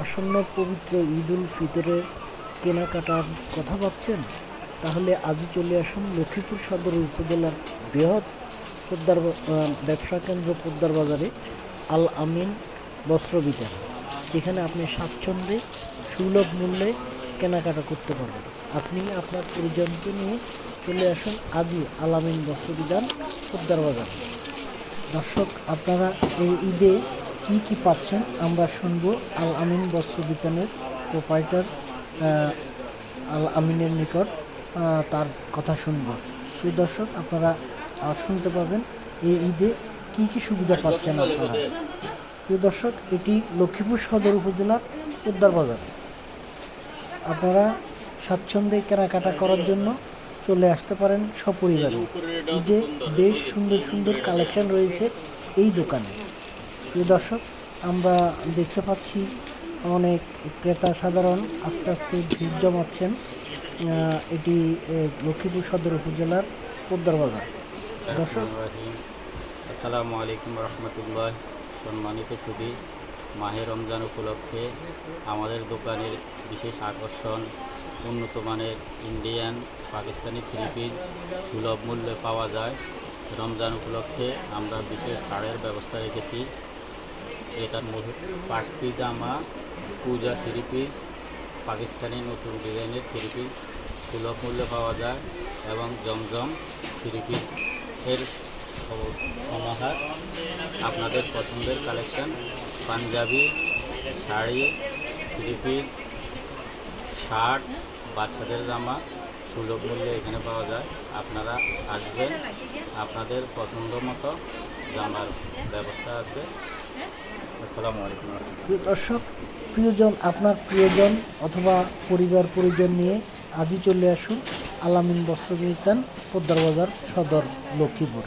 আসন্ন পবিত্র ঈদ উল ফিতরে কেনাকাটার কথা ভাবছেন? তাহলে আজই চলে আসুন লক্ষ্মীপুর সদর উপজেলার বৃহৎ ব্যবসা কেন্দ্র পোদ্দার বাজারে আল আমিন বস্ত্র বিতান, যেখানে আপনি স্বাচ্ছন্দ্যে সুলভ মূল্যে কেনাকাটা করতে পারবেন। আপনি আপনার পরিজনকে নিয়ে চলে আসুন আজই আল আমিন বস্ত্র বিতান পোদ্দার বাজার। দর্শক, আপনারা এই ঈদে কি কি পাচ্ছেন আমরা শুনবো আল আমিন বস্ত্র বিতানের প্রোপাইটার আল আমিনের নিকট তার কথা শুনবো। প্রিয় দর্শক, আপনারা শুনতে পাবেন এই ঈদে কি কি সুবিধা পাচ্ছেন আপনারা। প্রিয় দর্শক, এটি লক্ষ্মীপুর সদর উপজেলার পোদ্দার বাজার। আপনারা স্বাচ্ছন্দ্যে কেনাকাটা করার জন্য চলে আসতে পারেন সপরিবারে। ঈদে বেশ সুন্দর সুন্দর কালেকশন রয়েছে এই দোকানে। প্রিয় দর্শক, আমরা দেখতে পাচ্ছি অনেক ক্রেতা সাধারণ আস্তে আস্তে ভিড় জমাচ্ছেন। এটি লক্ষ্মীপুর সদর উপজেলার পোদ্দার বাজার। দর্শক, আসসালামু আলাইকুম রহমতুল্লাহ। সম্মানিত সুধী, মাহে রমজান উপলক্ষে আমাদের দোকানের বিশেষ আকর্ষণ উন্নত মানের ইন্ডিয়ান পাকিস্তানি থ্রি পিস সুলভ মূল্যে পাওয়া যায়। রমজান উপলক্ষে আমরা বিশেষ ছাড়ের ব্যবস্থা রেখেছি। এটার মধ্যে পার্সি জামা, পূজা থ্রি পিস, পাকিস্তানি নতুন ডিজাইনের থ্রি পিস সুলভ মূল্যে পাওয়া যায় এবং জমজম থ্রি পিস এর সমাহার। আপনাদের পছন্দের collection Punjabi, sari, three piece, shirt, বাচ্চাদের জামা সুলভ মূল্যে এখানে পাওয়া যায়। আপনারা আসবেন, আপনাদের পছন্দ মতো জামার ব্যবস্থা আছে। আসসালামু আলাইকুম। প্রিয় দর্শক, আপনার প্রিয়জন অথবা পরিজন নিয়ে আজই চলে আসুন আল আমিন বস্ত্র বিতান পোদ্দার বাজার সদর লক্ষ্মীপুর।